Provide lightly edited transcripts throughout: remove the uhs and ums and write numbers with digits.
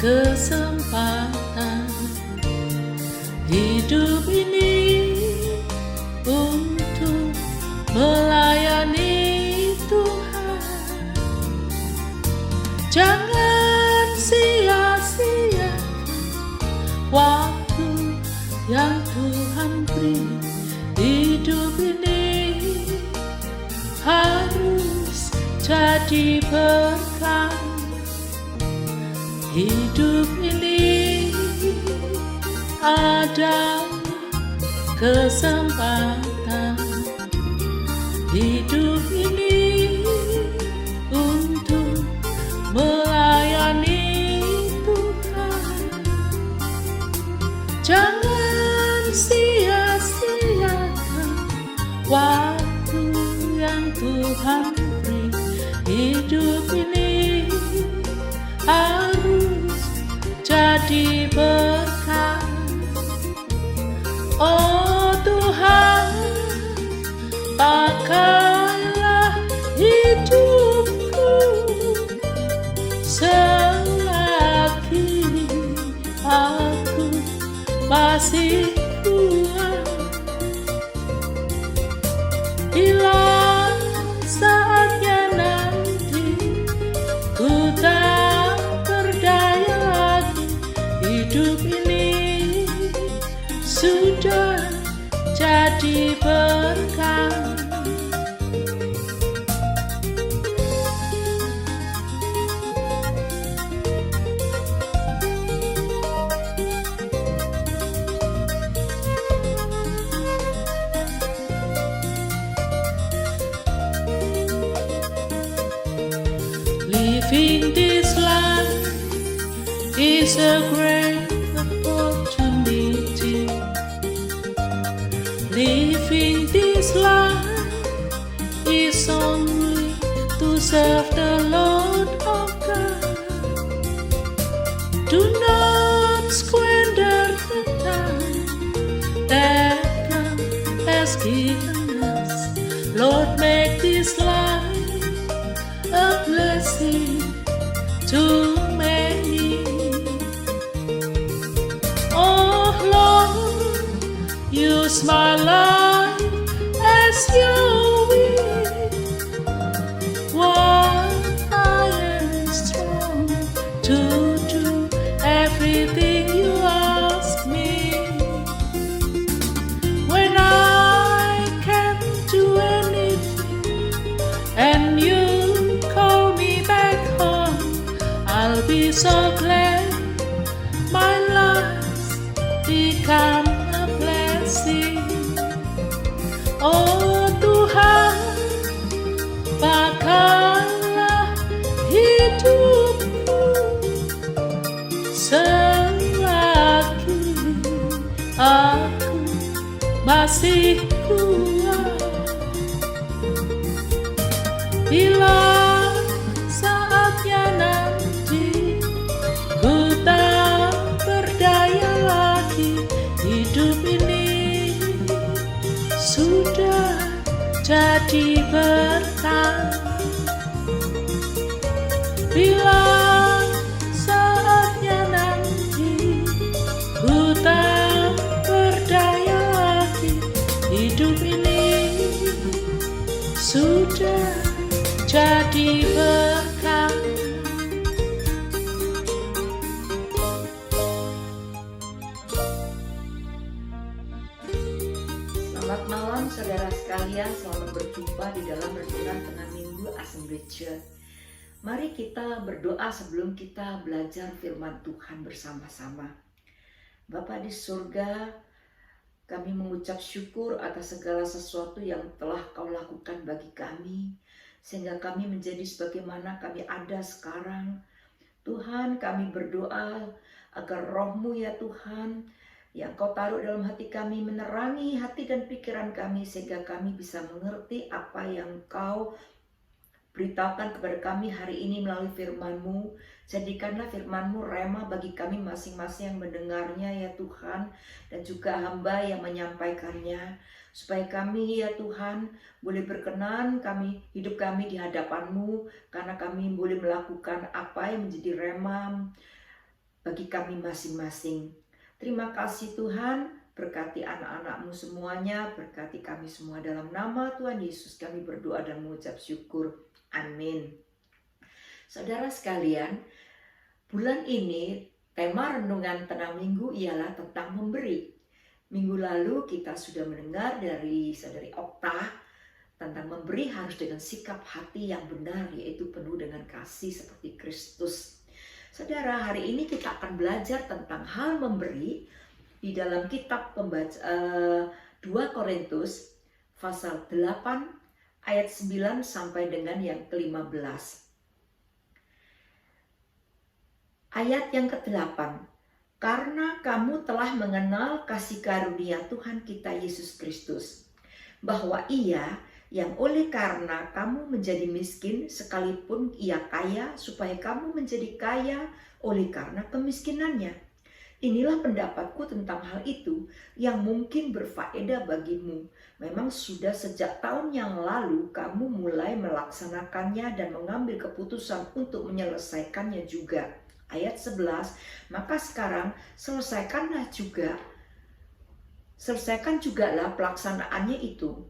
kesempatan hidup ini untuk melayani Tuhan. Jangan sia-siakan waktu yang Tuhan beri. Hidup ini harus jadi berkah. Hidup ini ada kesempatan. Hidup ini untuk melayani Tuhan. Jangan sia-siakan waktu yang Tuhan beri. Hidup ini harus jadi berkah. Oh Tuhan, pakailah hidupku selagi aku masih kuat. Bila saatnya nanti ku tak berdaya lagi, hidup ini sudah jadi berkah. Living this life is a great opportunity. Living this life is only to serve the Lord of God. Do not squander the time that God has given us. Lord, make this life a blessing to many. Oh Lord, use my life as your will, while I am strong to do everything you ask me. When I can't do anything and you I'll be so glad my life become a blessing. Oh Tuhan, pakailah hidupku selagi aku masih kuat. Bila saatnya nanti ku tak berdaya lagi, hidup ini sudah jadi berkah. Bila saatnya nanti ku tak berdaya lagi, hidup ini sudah jadi berkah. Selamat malam saudara sekalian, selamat berjumpa di dalam renungan tengah minggu Assembly Church. Mari kita berdoa sebelum kita belajar firman Tuhan bersama-sama. Bapa di surga, kami mengucap syukur atas segala sesuatu yang telah Kau lakukan bagi kami, sehingga kami menjadi sebagaimana kami ada sekarang. Tuhan, kami berdoa agar Roh-Mu ya Tuhan, yang Kau taruh dalam hati kami, menerangi hati dan pikiran kami, sehingga kami bisa mengerti apa yang Kau beritahukan kepada kami hari ini melalui firman-Mu. Jadikanlah firman-Mu rema bagi kami masing-masing yang mendengarnya ya Tuhan, dan juga hamba yang menyampaikannya, supaya kami ya Tuhan boleh berkenan hidup kami di hadapan-Mu, karena kami boleh melakukan apa yang menjadi rema bagi kami masing-masing. Terima kasih Tuhan, berkati anak-anak-Mu semuanya, berkati kami semua dalam nama Tuhan Yesus kami berdoa dan mengucap syukur. Amin. Saudara sekalian, bulan ini tema renungan tenang minggu ialah tentang memberi. Minggu lalu kita sudah mendengar dari saudari Okta tentang memberi harus dengan sikap hati yang benar, yaitu penuh dengan kasih seperti Kristus. Saudara, hari ini kita akan belajar tentang hal memberi di dalam kitab 2 Korintus pasal 8 ayat 9 sampai dengan yang ke-15. Ayat yang ke-8. Karena kamu telah mengenal kasih karunia Tuhan kita Yesus Kristus, bahwa Ia yang oleh karena kamu menjadi miskin sekalipun Ia kaya, supaya kamu menjadi kaya oleh karena kemiskinannya. Inilah pendapatku tentang hal itu yang mungkin berfaedah bagimu. Memang sudah sejak tahun yang lalu kamu mulai melaksanakannya dan mengambil keputusan untuk menyelesaikannya juga. Ayat 11, maka sekarang selesaikan jugalah pelaksanaannya itu.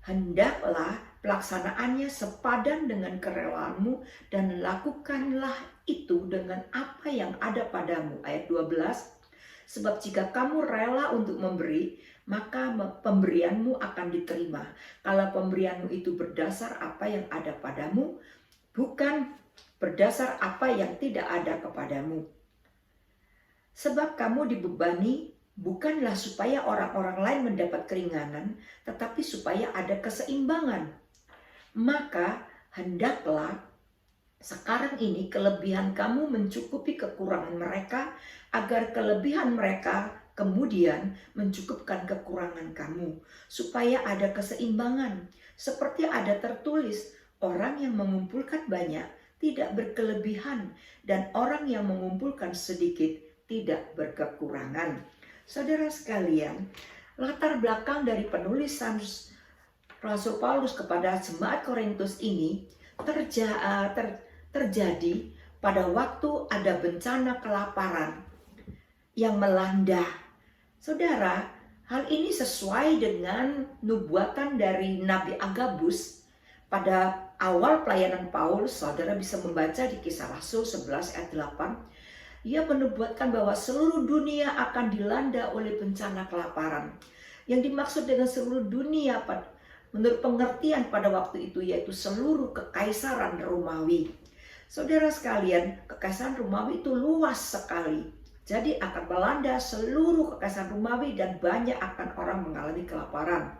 Hendaklah pelaksanaannya sepadan dengan kerelaanmu dan lakukanlah itu dengan apa yang ada padamu. Ayat 12, sebab jika kamu rela untuk memberi, maka pemberianmu akan diterima. Kalau pemberianmu itu berdasar apa yang ada padamu, bukan berdasar apa yang tidak ada kepadamu. Sebab kamu dibebani bukanlah supaya orang-orang lain mendapat keringanan, tetapi supaya ada keseimbangan. Maka hendaklah sekarang ini kelebihan kamu mencukupi kekurangan mereka, agar kelebihan mereka kemudian mencukupkan kekurangan kamu, supaya ada keseimbangan. Seperti ada tertulis, orang yang mengumpulkan banyak tidak berkelebihan, dan orang yang mengumpulkan sedikit tidak berkekurangan. Saudara sekalian, latar belakang dari penulisan Rasul Paulus kepada jemaat Korintus ini terjadi pada waktu ada bencana kelaparan yang melanda. Saudara, hal ini sesuai dengan nubuatan dari Nabi Agabus pada awal pelayanan Paulus. Saudara bisa membaca di Kisah Rasul 11 ayat 8. Ia menubuatkan bahwa seluruh dunia akan dilanda oleh bencana kelaparan. Yang dimaksud dengan seluruh dunia menurut pengertian pada waktu itu yaitu seluruh kekaisaran Romawi. Saudara sekalian, kekaisaran Romawi itu luas sekali. Jadi akan melanda seluruh kekaisaran Romawi dan banyak akan orang mengalami kelaparan.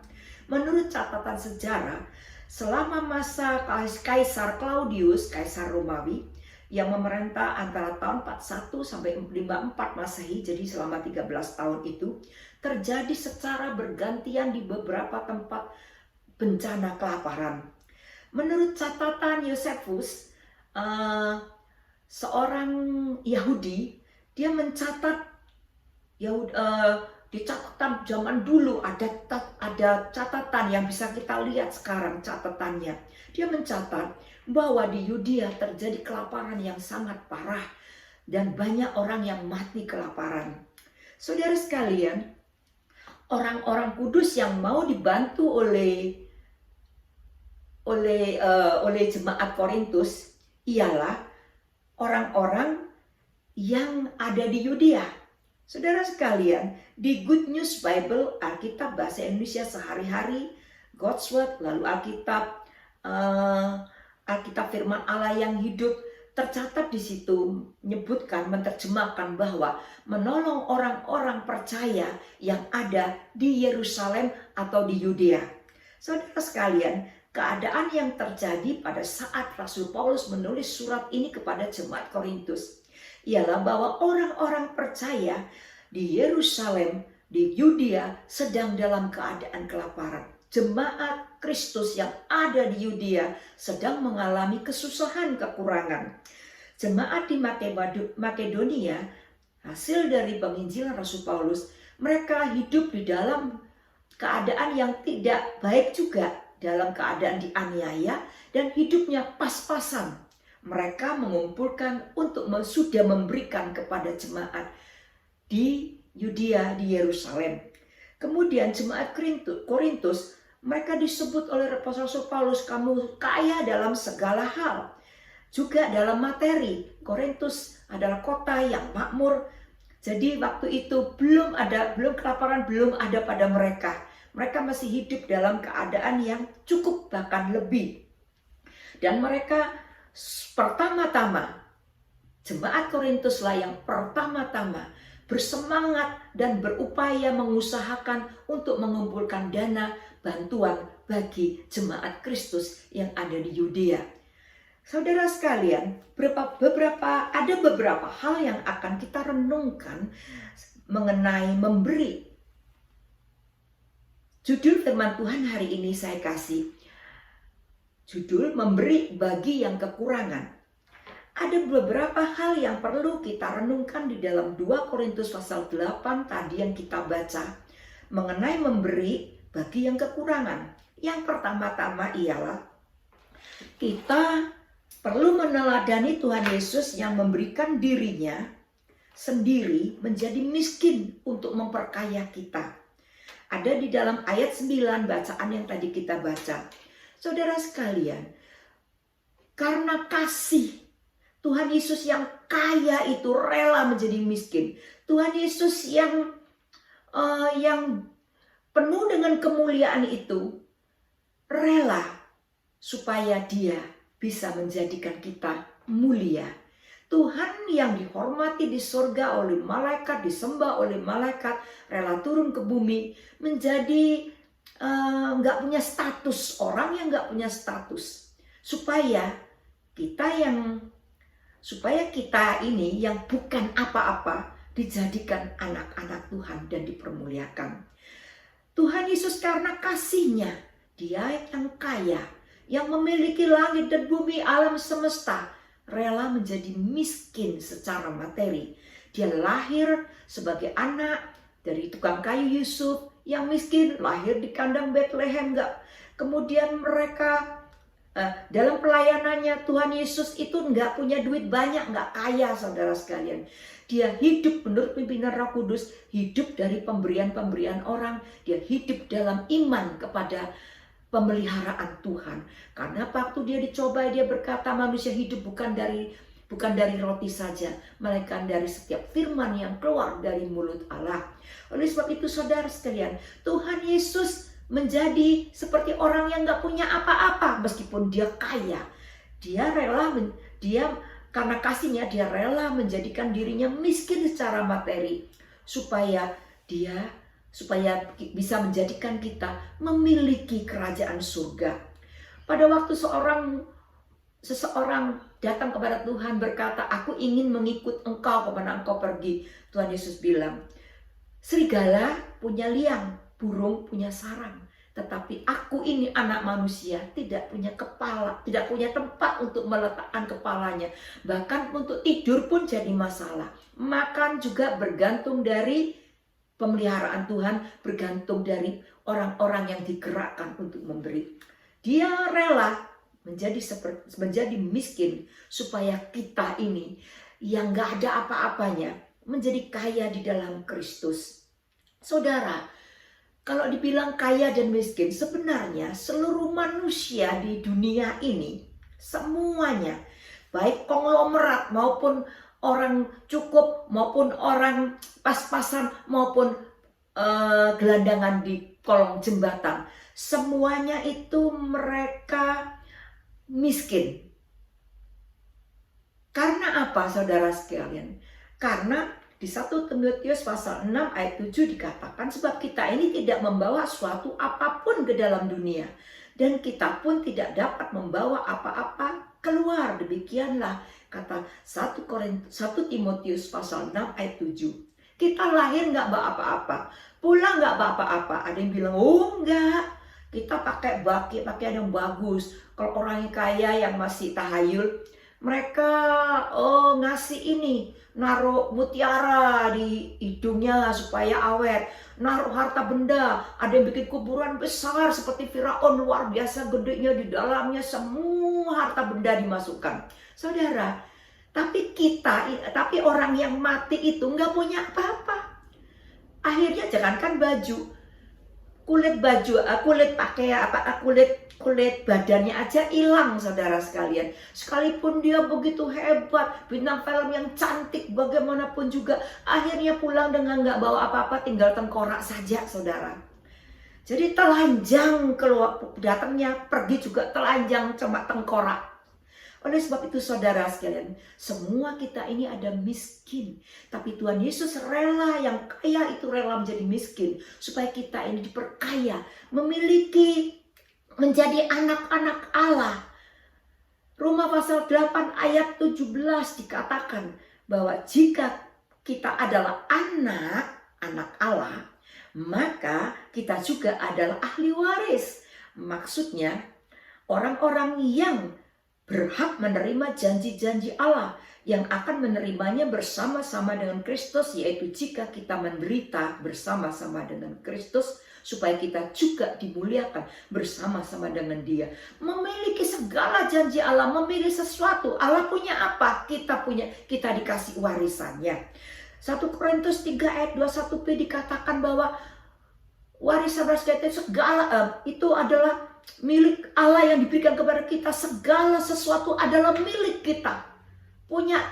Menurut catatan sejarah, selama masa Kaisar Claudius, Kaisar Romawi, yang memerintah antara tahun 41 sampai 54 Masehi, jadi selama 13 tahun itu, terjadi secara bergantian di beberapa tempat bencana kelaparan. Menurut catatan Yosefus, seorang Yahudi, dia mencatat, di catatan zaman dulu ada catatan yang bisa kita lihat sekarang catatannya. Dia mencatat bahwa di Yudea terjadi kelaparan yang sangat parah dan banyak orang yang mati kelaparan. Saudara sekalian, orang-orang kudus yang mau dibantu oleh jemaat Korintus ialah orang-orang yang ada di Yudea. Saudara sekalian, di Good News Bible, Alkitab bahasa Indonesia sehari-hari, God's Word, lalu Alkitab firman Allah yang hidup, tercatat di situ menerjemahkan bahwa menolong orang-orang percaya yang ada di Yerusalem atau di Yudea. Saudara sekalian, keadaan yang terjadi pada saat Rasul Paulus menulis surat ini kepada jemaat Korintus ialah bahwa orang-orang percaya di Yerusalem, di Yudea sedang dalam keadaan kelaparan. Jemaat Kristus yang ada di Yudea sedang mengalami kesusahan, kekurangan. Jemaat di Makedonia, hasil dari penginjilan Rasul Paulus, mereka hidup di dalam keadaan yang tidak baik juga, dalam keadaan dianiaya dan hidupnya pas-pasan. mereka mengumpulkan untuk sudah memberikan kepada jemaat di Yudea, di Yerusalem. Kemudian jemaat Korintus, mereka disebut oleh Rasul Paulus, kamu kaya dalam segala hal. Juga dalam materi, Korintus adalah kota yang makmur. Jadi waktu itu belum kelaparan belum ada pada mereka. Mereka masih hidup dalam keadaan yang cukup, bahkan lebih. Dan mereka pertama-tama, jemaat Korintuslah yang pertama-tama bersemangat dan berupaya mengusahakan untuk mengumpulkan dana bantuan bagi jemaat Kristus yang ada di Yudea. Saudara sekalian, ada beberapa hal yang akan kita renungkan mengenai memberi. Judul firman Tuhan hari ini saya kasih judul memberi bagi yang kekurangan. Ada beberapa hal yang perlu kita renungkan di dalam 2 Korintus pasal 8 tadi yang kita baca mengenai memberi bagi yang kekurangan. Yang pertama-tama ialah kita perlu meneladani Tuhan Yesus yang memberikan dirinya sendiri menjadi miskin untuk memperkaya kita. Ada di dalam ayat 9 bacaan yang tadi kita baca. Saudara sekalian, karena kasih Tuhan Yesus yang kaya itu rela menjadi miskin. Tuhan Yesus yang penuh dengan kemuliaan itu rela supaya Dia bisa menjadikan kita mulia. Tuhan yang dihormati di surga oleh malaikat, disembah oleh malaikat, rela turun ke bumi menjadi nggak punya status, orang yang nggak punya status, supaya kita ini yang bukan apa-apa dijadikan anak-anak Tuhan dan dipermuliakan. Tuhan Yesus karena kasih-Nya, Dia yang kaya, yang memiliki langit dan bumi, alam semesta, rela menjadi miskin secara materi. Dia lahir sebagai anak dari tukang kayu Yusuf yang miskin, lahir di kandang Bethlehem. Kemudian mereka dalam pelayanannya, Tuhan Yesus itu nggak punya duit banyak, nggak kaya saudara sekalian. Dia hidup menurut pimpinan Roh Kudus, hidup dari pemberian-pemberian orang. Dia hidup dalam iman kepada pemeliharaan Tuhan. Karena waktu dia dicoba, dia berkata manusia hidup bukan dari roti saja, melainkan dari setiap firman yang keluar dari mulut Allah. Oleh sebab itu saudara sekalian, Tuhan Yesus menjadi seperti orang yang gak punya apa-apa meskipun dia kaya. Dia karena kasihnya dia rela menjadikan dirinya miskin secara materi supaya bisa menjadikan kita memiliki kerajaan surga. Pada waktu seseorang datang kepada Tuhan berkata, aku ingin mengikut engkau kemana engkau pergi. Tuhan Yesus bilang, serigala punya liang, burung punya sarang. Tetapi aku ini anak manusia tidak punya kepala, tidak punya tempat untuk meletakkan kepalanya. Bahkan untuk tidur pun jadi masalah. Makan juga bergantung dari pemeliharaan Tuhan, bergantung dari orang-orang yang digerakkan untuk memberi. Dia rela menjadi miskin supaya kita ini yang gak ada apa-apanya menjadi kaya di dalam Kristus. Saudara, kalau dibilang kaya dan miskin, sebenarnya seluruh manusia di dunia ini, semuanya, baik konglomerat maupun orang cukup, maupun orang pas-pasan, maupun gelandangan di kolong jembatan, semuanya itu mereka miskin. Karena apa saudara sekalian? Karena di 1 Timotius pasal 6 ayat 7 dikatakan, sebab kita ini tidak membawa suatu apapun ke dalam dunia, dan kita pun tidak dapat membawa apa-apa keluar. Demikianlah kata 1 Timotius pasal 6 ayat 7. Kita lahir nggak bawa apa-apa, pulang nggak bawa apa-apa. Ada yang bilang, oh enggak, kita pakai pakaian yang bagus. Kalau orang yang kaya yang masih tahayul, mereka ngasih ini, naruh mutiara di hidungnya supaya awet, naruh harta benda. Ada yang bikin kuburan besar seperti Firaun, luar biasa gedenya, di dalamnya semua harta benda dimasukkan. saudara. Tapi orang yang mati itu nggak punya apa-apa. Akhirnya jangankan baju, kulit pakaian, kulit badannya aja hilang, saudara sekalian. Sekalipun dia begitu hebat, bintang film yang cantik bagaimanapun juga, akhirnya pulang dengan nggak bawa apa-apa, tinggal tengkorak saja, saudara. Jadi telanjang keluar, datangnya pergi juga telanjang, cuma tengkorak. Oleh sebab itu saudara sekalian, semua kita ini ada miskin. Tapi Tuhan Yesus rela, yang kaya itu rela menjadi miskin. Supaya kita ini diperkaya, menjadi anak-anak Allah. Roma pasal 8 ayat 17 dikatakan bahwa jika kita adalah anak Allah, maka kita juga adalah ahli waris. Maksudnya orang-orang yang berhak menerima janji-janji Allah yang akan menerimanya bersama-sama dengan Kristus, yaitu jika kita menderita bersama-sama dengan Kristus, supaya kita juga dimuliakan bersama-sama dengan Dia. Memiliki segala janji Allah, memilih sesuatu. Allah punya apa? Kita dikasih warisannya. 1 Korintus 3 ayat 21b dikatakan bahwa warisan segala itu adalah milik Allah yang diberikan kepada kita. Segala sesuatu adalah milik kita. Punya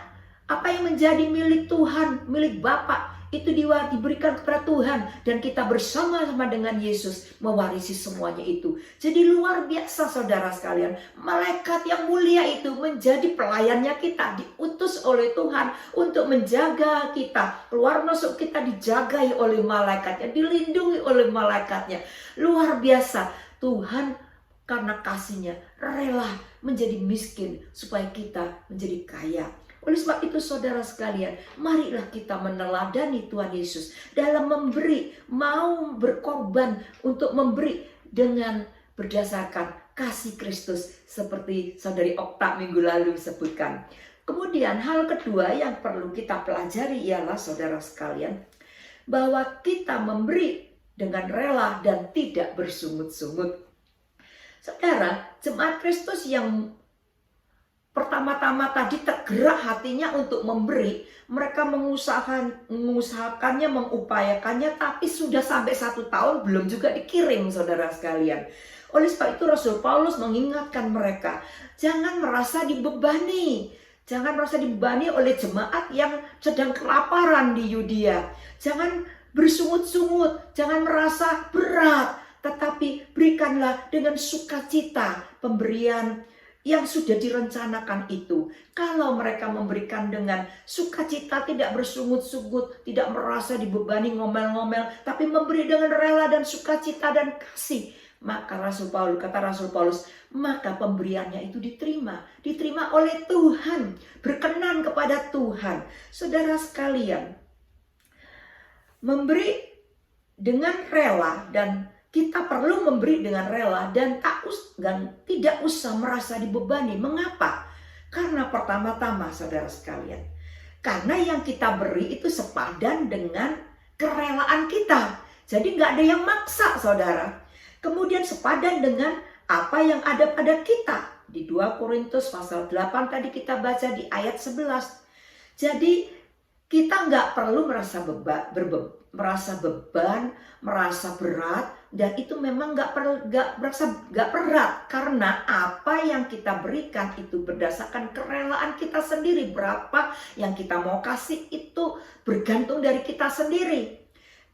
apa yang menjadi milik Tuhan, milik Bapa, itu diberikan kepada Tuhan. Dan kita bersama-sama dengan Yesus mewarisi semuanya itu. Jadi luar biasa saudara sekalian. Malaikat yang mulia itu menjadi pelayannya kita. Diutus oleh Tuhan untuk menjaga kita. Keluar masuk kita dijagai oleh malaikatnya, dilindungi oleh malaikatnya. Luar biasa. Tuhan karena kasihnya rela menjadi miskin supaya kita menjadi kaya. Oleh sebab itu saudara sekalian, marilah kita meneladani Tuhan Yesus dalam memberi, mau berkorban untuk memberi dengan berdasarkan kasih Kristus seperti saudari Okta minggu lalu sebutkan. Kemudian hal kedua yang perlu kita pelajari ialah saudara sekalian, bahwa kita memberi dengan rela dan tidak bersungut-sungut. Saudara, jemaat Kristus yang pertama-tama tadi tergerak hatinya untuk memberi, mereka mengusahakannya, mengupayakannya, tapi sudah sampai 1 tahun belum juga dikirim, saudara sekalian. Oleh sebab itu Rasul Paulus mengingatkan mereka, jangan merasa dibebani. Jangan merasa dibebani oleh jemaat yang sedang kelaparan di Yudea. Jangan bersungut-sungut, jangan merasa berat, tetapi berikanlah dengan sukacita pemberian yang sudah direncanakan itu. Kalau mereka memberikan dengan sukacita, tidak bersungut-sungut, tidak merasa dibebani ngomel-ngomel, tapi memberi dengan rela dan sukacita dan kasih, maka kata Rasul Paulus, maka pemberiannya itu diterima oleh Tuhan, berkenan kepada Tuhan. Saudara sekalian, memberi dengan rela, dan kita perlu memberi dengan rela dan tidak usah merasa dibebani. Mengapa? Karena pertama-tama saudara sekalian, karena yang kita beri itu sepadan dengan kerelaan kita. Jadi nggak ada yang maksa saudara. Kemudian sepadan dengan apa yang ada pada kita. Di 2 Korintus pasal 8 tadi kita baca di ayat 11. Jadi kita nggak perlu merasa beban, merasa berat, dan itu memang nggak berat, karena apa yang kita berikan itu berdasarkan kerelaan kita sendiri. Berapa yang kita mau kasih itu bergantung dari kita sendiri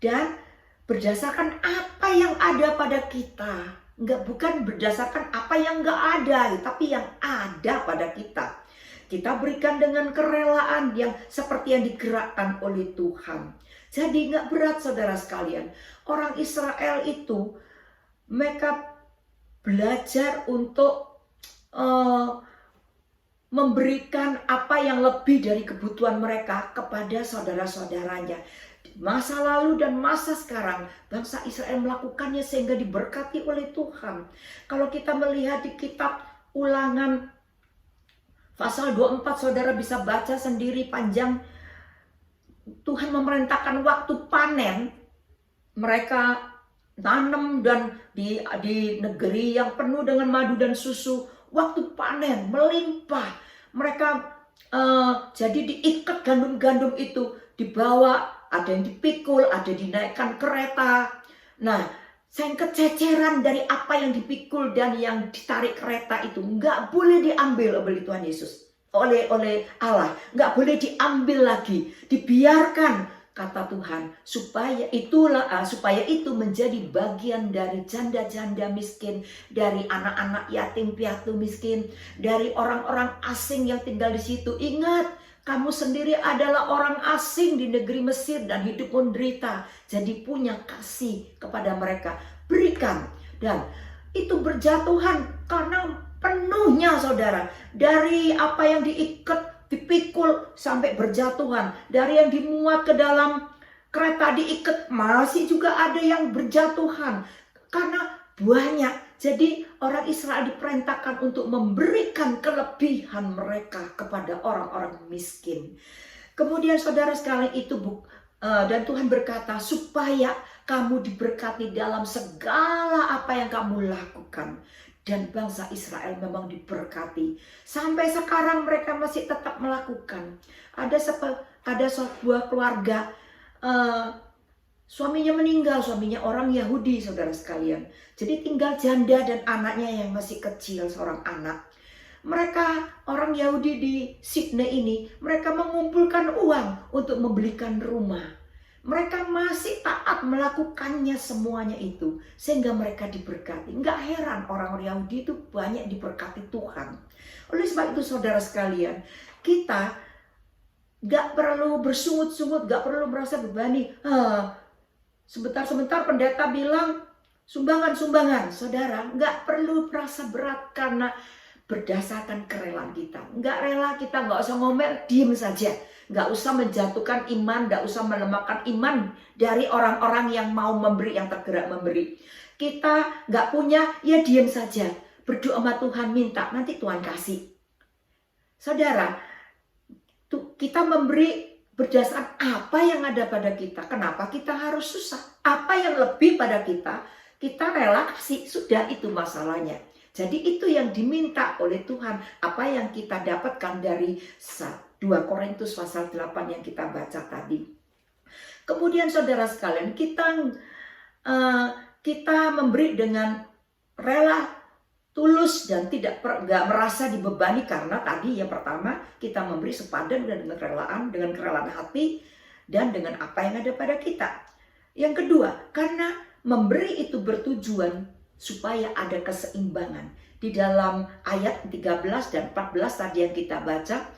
dan berdasarkan apa yang ada pada kita, bukan berdasarkan apa yang nggak ada, tapi yang ada pada kita. Kita berikan dengan kerelaan yang seperti yang digerakkan oleh Tuhan. Jadi nggak berat saudara sekalian. Orang Israel itu mereka belajar untuk memberikan apa yang lebih dari kebutuhan mereka kepada saudara-saudaranya. Masa lalu dan masa sekarang bangsa Israel melakukannya sehingga diberkati oleh Tuhan. Kalau kita melihat di kitab Ulangan pasal 24, saudara bisa baca sendiri panjang. Tuhan memerintahkan waktu panen, mereka tanam dan di negeri yang penuh dengan madu dan susu, waktu panen melimpah, mereka jadi diikat gandum-gandum itu, dibawa, ada yang dipikul, ada dinaikkan kereta. Nah, sayang kececeran dari apa yang dipikul dan yang ditarik kereta itu nggak boleh diambil oleh Tuhan Yesus, oleh Allah, nggak boleh diambil lagi, dibiarkan, kata Tuhan, supaya itu menjadi bagian dari janda-janda miskin, dari anak-anak yatim piatu miskin, dari orang-orang asing yang tinggal di situ. Ingat, kamu sendiri adalah orang asing di negeri Mesir dan hidup menderita. Jadi punya kasih kepada mereka, berikan. Dan itu berjatuhan karena penuhnya, saudara, dari apa yang diikat, dipikul sampai berjatuhan, dari yang dimuat ke dalam kereta diikat, masih juga ada yang berjatuhan karena banyak. Jadi orang Israel diperintahkan untuk memberikan kelebihan mereka kepada orang-orang miskin. Kemudian saudara sekalian itu dan Tuhan berkata, supaya kamu diberkati dalam segala apa yang kamu lakukan. Dan bangsa Israel memang diberkati. Sampai sekarang mereka masih tetap melakukan. Ada sebuah keluarga, suaminya meninggal, suaminya orang Yahudi, saudara sekalian. Jadi tinggal janda dan anaknya yang masih kecil, seorang anak. Mereka, orang Yahudi di Sydney ini, mereka mengumpulkan uang untuk membelikan rumah. Mereka masih taat melakukannya semuanya itu, sehingga mereka diberkati. Nggak heran orang Yahudi itu banyak diberkati Tuhan. Oleh sebab itu saudara sekalian, kita nggak perlu bersungut-sungut, nggak perlu merasa bebani. Sebentar-sebentar pendeta bilang sumbangan. Saudara, nggak perlu merasa berat karena berdasarkan kerelaan kita. Nggak rela kita nggak usah ngomel, diem saja. Nggak usah menjatuhkan iman, nggak usah melemahkan iman dari orang-orang yang mau memberi, yang tergerak memberi. Kita nggak punya, ya diem saja. Berdoa sama Tuhan, minta, nanti Tuhan kasih. Saudara, kita memberi berdasarkan apa yang ada pada kita. Kenapa kita harus susah? Apa yang lebih pada kita rela kasih. Sudah, itu masalahnya. Jadi itu yang diminta oleh Tuhan. Apa yang kita dapatkan dari 2 Korintus pasal 8 yang kita baca tadi. Kemudian saudara sekalian, kita memberi dengan rela, tulus, dan nggak merasa dibebani, karena tadi yang pertama kita memberi sepadan dengan kerelaan hati dan dengan apa yang ada pada kita. Yang kedua, karena memberi itu bertujuan supaya ada keseimbangan. Di dalam ayat 13 dan 14 tadi yang kita baca,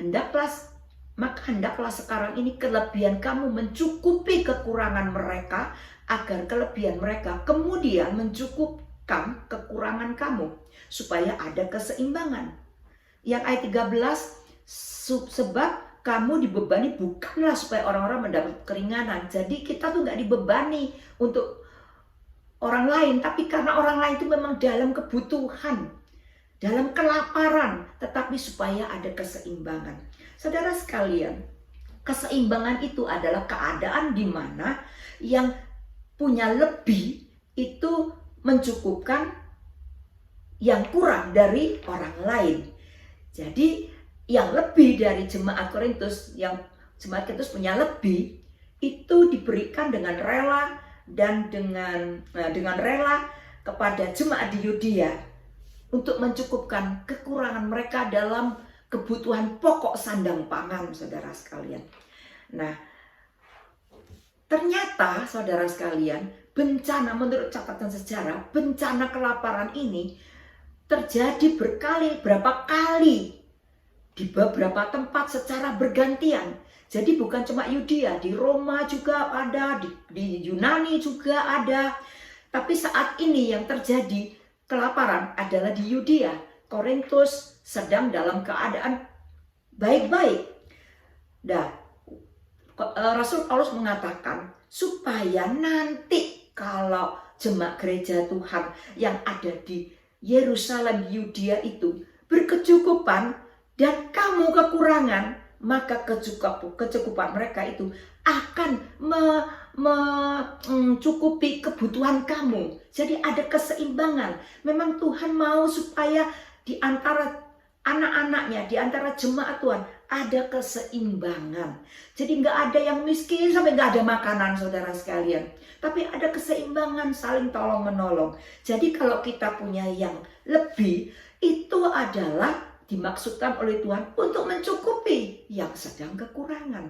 hendaklah sekarang ini kelebihan kamu mencukupi kekurangan mereka, agar kelebihan mereka kemudian mencukupkan kekurangan kamu, supaya ada keseimbangan. Yang ayat 13, sebab kamu dibebani bukanlah supaya orang-orang mendapat keringanan. Jadi kita tuh nggak dibebani untuk orang lain, tapi karena orang lain itu memang dalam kebutuhan, dalam kelaparan, tetapi supaya ada keseimbangan. Saudara sekalian, keseimbangan itu adalah keadaan di mana yang punya lebih itu mencukupkan yang kurang dari orang lain. Jadi yang lebih dari jemaat Korintus, yang jemaat Korintus punya lebih, itu diberikan dengan rela dan dengan rela kepada jemaat di Yudea untuk mencukupkan kekurangan mereka dalam kebutuhan pokok sandang pangan, saudara sekalian. Nah, ternyata saudara sekalian, bencana, menurut catatan sejarah, bencana kelaparan ini terjadi berapa kali di beberapa tempat secara bergantian. Jadi bukan cuma Yudea, di Roma juga ada, di Yunani juga ada. Tapi saat ini yang terjadi kelaparan adalah di Yudea. Korintus sedang dalam keadaan baik-baik. Nah, Rasul Paulus mengatakan supaya nanti kalau jemaat gereja Tuhan yang ada di Yerusalem, Yudea itu berkecukupan dan kamu kekurangan, maka kecukupan mereka itu akan mencukupi kebutuhan kamu. Jadi ada keseimbangan. Memang Tuhan mau supaya di antara anak-anaknya, di antara jemaat Tuhan ada keseimbangan. Jadi nggak ada yang miskin sampai nggak ada makanan, saudara sekalian. Tapi ada keseimbangan, saling tolong menolong. Jadi kalau kita punya yang lebih, itu adalah dimaksudkan oleh Tuhan untuk mencukupi yang sedang kekurangan.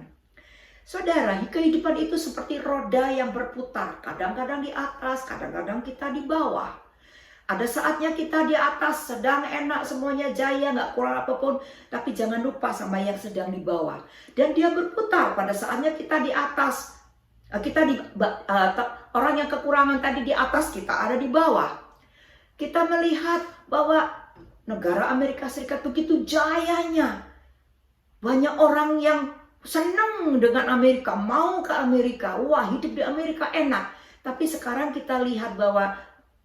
Saudara, kehidupan itu seperti roda yang berputar. Kadang-kadang di atas, kadang-kadang kita di bawah. Ada saatnya kita di atas, sedang enak, semuanya jaya, nggak kurang apapun. Tapi jangan lupa sama yang sedang di bawah. Dan dia berputar. Pada saatnya kita di atas, orang yang kekurangan tadi di atas, kita ada di bawah. Kita melihat bahwa negara Amerika Serikat begitu jayanya. Banyak orang yang senang dengan Amerika, mau ke Amerika. Wah, hidup di Amerika enak. Tapi sekarang kita lihat bahwa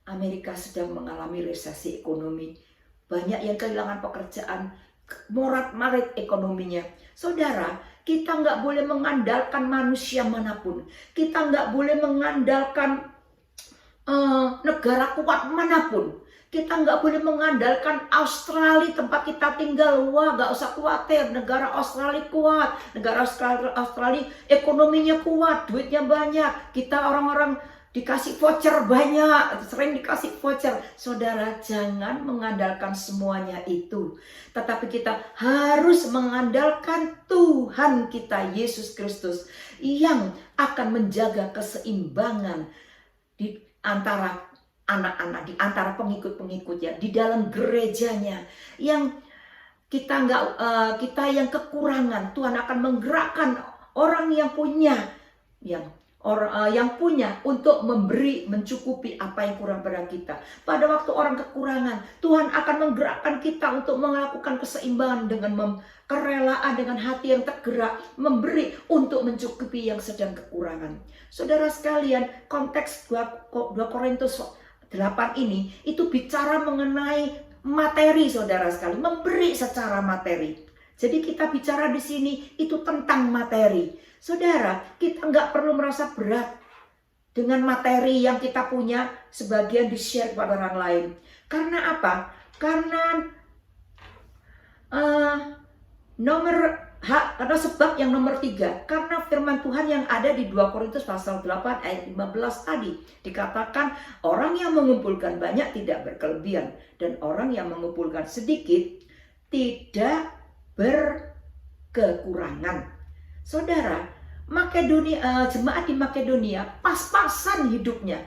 Amerika sedang mengalami resesi ekonomi. Banyak yang kehilangan pekerjaan, morat-marit ekonominya. Saudara, kita nggak boleh mengandalkan manusia manapun. Kita nggak boleh mengandalkan negara kuat manapun. Kita nggak boleh mengandalkan Australia tempat kita tinggal. Wah, nggak usah khawatir, negara Australia kuat. Negara Australia ekonominya kuat, duitnya banyak. Kita orang-orang dikasih voucher banyak, sering dikasih voucher. Saudara, jangan mengandalkan semuanya itu. Tetapi kita harus mengandalkan Tuhan kita, Yesus Kristus, yang akan menjaga keseimbangan di antara anak-anak, di antara pengikut-pengikutnya, di dalam gerejanya. Yang kita yang kekurangan, Tuhan akan menggerakkan orang yang punya, yang punya untuk memberi, mencukupi apa yang kurang pada kita. Pada waktu orang kekurangan, Tuhan akan menggerakkan kita untuk melakukan keseimbangan dengan kerelaan, dengan hati yang tergerak, memberi untuk mencukupi yang sedang kekurangan. Saudara sekalian, konteks 2 Korintus 8 ini, itu bicara mengenai materi, saudara sekalian, memberi secara materi. Jadi kita bicara di sini itu tentang materi. Saudara, kita nggak perlu merasa berat dengan materi yang kita punya, sebagian di-share kepada orang lain. Karena apa? Karena karena sebab yang nomor 3, karena firman Tuhan yang ada di 2 Korintus pasal 8 ayat 15 tadi, dikatakan orang yang mengumpulkan banyak tidak berkelebihan, dan orang yang mengumpulkan sedikit tidak berkekurangan. Saudara, jemaat di Makedonia pas-pasan hidupnya.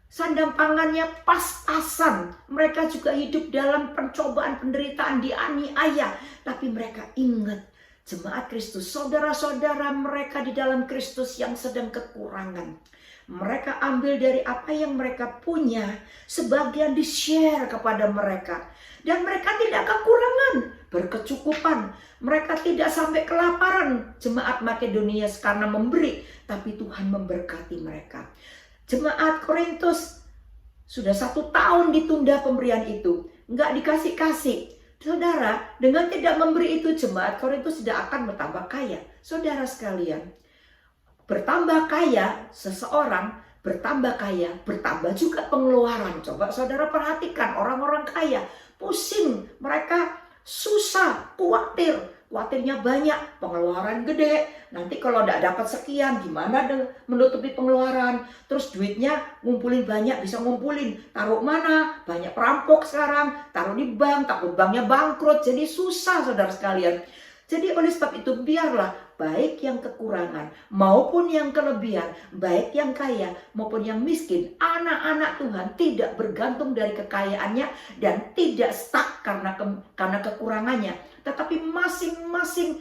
Sandang pangannya pas-pasan. Mereka juga hidup dalam pencobaan, penderitaan, dianiaya. Tapi mereka ingat jemaat Kristus, saudara-saudara mereka di dalam Kristus yang sedang kekurangan. Mereka ambil dari apa yang mereka punya, sebagian di-share kepada mereka. Dan mereka tidak kekurangan, berkecukupan. Mereka tidak sampai kelaparan, jemaat Makedonia, karena memberi. Tapi Tuhan memberkati mereka. Jemaat Korintus sudah 1 tahun ditunda pemberian itu. Nggak dikasih-kasih. Saudara, dengan tidak memberi itu, jemaat Korintus tidak akan bertambah kaya. Saudara sekalian, bertambah kaya seseorang, bertambah kaya, bertambah juga pengeluaran. Coba saudara perhatikan, orang-orang kaya pusing, mereka susah, khawatirnya banyak, pengeluaran gede. Nanti kalau tidak dapat sekian, gimana menutupi pengeluaran? Terus duitnya ngumpulin banyak, bisa ngumpulin, taruh mana? Banyak perampok sekarang, taruh di bank, takut banknya bangkrut, jadi susah, saudara sekalian. Jadi oleh sebab itu, biarlah baik yang kekurangan maupun yang kelebihan, baik yang kaya maupun yang miskin, anak-anak Tuhan tidak bergantung dari kekayaannya dan tidak stuck karena kekurangannya, tetapi masing-masing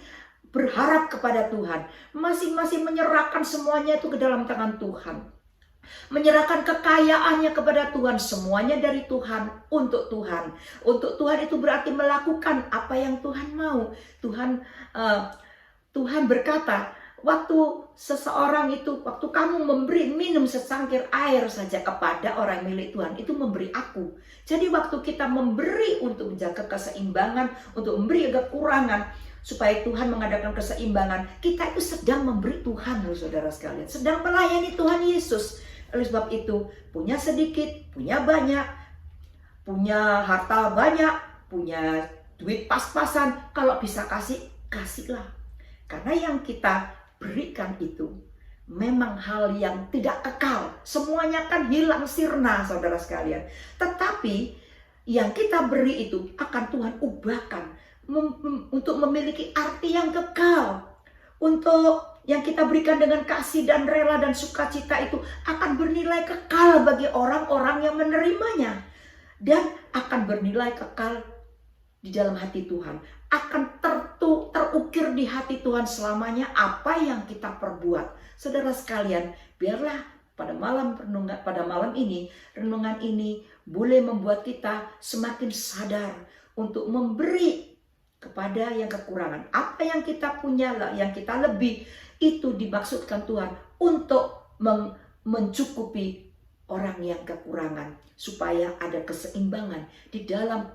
berharap kepada Tuhan, masing-masing menyerahkan semuanya itu ke dalam tangan Tuhan, menyerahkan kekayaannya kepada Tuhan, semuanya dari Tuhan, untuk Tuhan. Untuk Tuhan itu berarti melakukan apa yang Tuhan mau. Tuhan berkata, waktu seseorang itu, waktu kamu memberi minum secangkir air saja kepada orang milik Tuhan, itu memberi aku. Jadi waktu kita memberi untuk menjaga keseimbangan, untuk memberi kekurangan, supaya Tuhan mengadakan keseimbangan, kita itu sedang memberi Tuhan, loh saudara sekalian, sedang melayani Tuhan Yesus. Oleh sebab itu, punya sedikit, punya banyak, punya harta banyak, punya duit pas-pasan. Kalau bisa kasih, kasihlah. Karena yang kita berikan itu memang hal yang tidak kekal. Semuanya kan hilang sirna, saudara sekalian. Tetapi yang kita beri itu akan Tuhan ubahkan untuk memiliki arti yang kekal. Untuk yang kita berikan dengan kasih dan rela dan sukacita itu akan bernilai kekal bagi orang-orang yang menerimanya. Dan akan bernilai kekal di dalam hati Tuhan. Akan terukir di hati Tuhan selamanya apa yang kita perbuat. Saudara sekalian, biarlah pada malam ini, renungan ini boleh membuat kita semakin sadar untuk memberi kepada yang kekurangan. Apa yang kita punya, yang kita lebih, itu dimaksudkan Tuhan untuk mencukupi orang yang kekurangan, supaya ada keseimbangan di dalam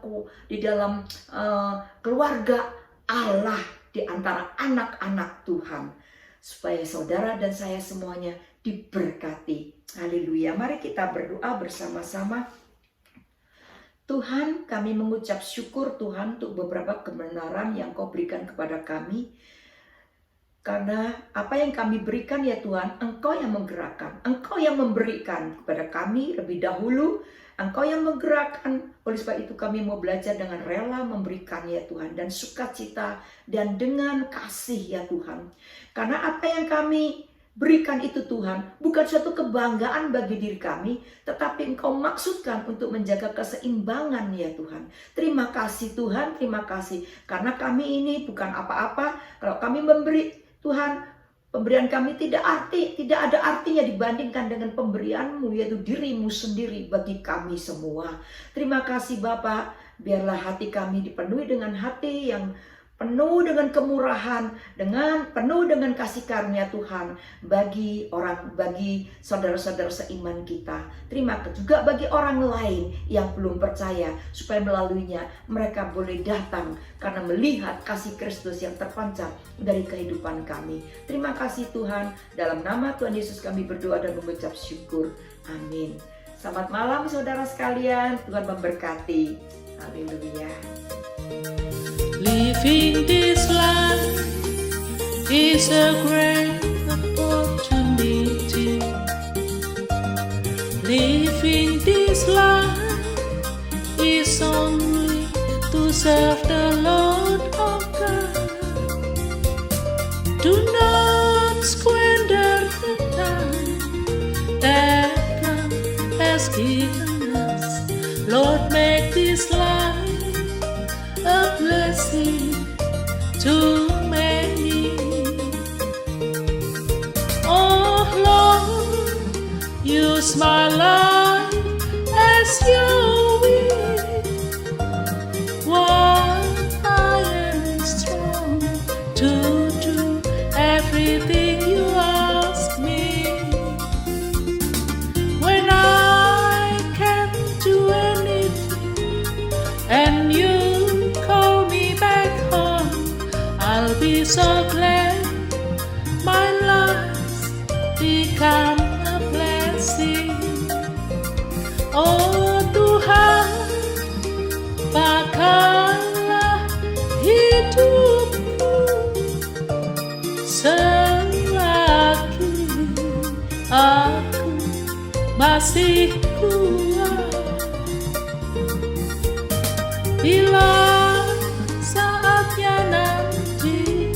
keluarga Allah, di antara anak-anak Tuhan, supaya saudara dan saya semuanya diberkati. Haleluya. Mari kita berdoa bersama-sama. Tuhan, kami mengucap syukur Tuhan untuk beberapa kebenaran yang Kau berikan kepada kami. Karena apa yang kami berikan ya Tuhan, Engkau yang menggerakkan, Engkau yang memberikan kepada kami lebih dahulu, Engkau yang menggerakkan. Oleh sebab itu kami mau belajar dengan rela memberikan ya Tuhan, dan sukacita dan dengan kasih ya Tuhan. Karena apa yang kami berikan itu Tuhan bukan suatu kebanggaan bagi diri kami, tetapi Engkau maksudkan untuk menjaga keseimbangan ya Tuhan. Terima kasih Tuhan, terima kasih. Karena kami ini bukan apa-apa kalau kami memberi Tuhan. Pemberian kami tidak ada artinya dibandingkan dengan pemberian-Mu, yaitu diri-Mu sendiri bagi kami semua. Terima kasih Bapa, biarlah hati kami dipenuhi dengan hati yang penuh dengan kemurahan, penuh dengan kasih karunia Tuhan bagi saudara-saudara seiman kita. Terima kasih juga bagi orang lain yang belum percaya, supaya melaluinya mereka boleh datang karena melihat kasih Kristus yang terpancar dari kehidupan kami. Terima kasih Tuhan, dalam nama Tuhan Yesus kami berdoa dan mengucap syukur. Amin. Selamat malam saudara sekalian, Tuhan memberkati. Haleluya. Living this life is a great opportunity. Living this life is only to serve the Lord of God. Do not squander the time that God has given us. Lord, make this life a blessing to many. Oh Lord, use my life as you will, while I am strong to do everything you ask me. When I can't do anything and you I'll be so glad my life's become a blessing. Oh Tuhan, pakailah hidupku selagi aku masih kuat. Bila saatnya nanti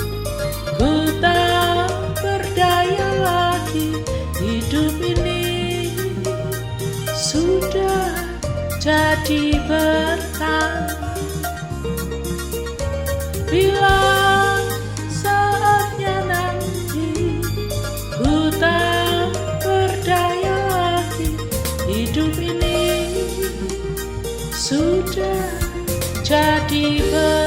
ku tak berdaya lagi, hidup ini sudah jadi berkah. Bila saatnya nanti ku tak berdaya lagi, hidup ini sudah jadi berkah.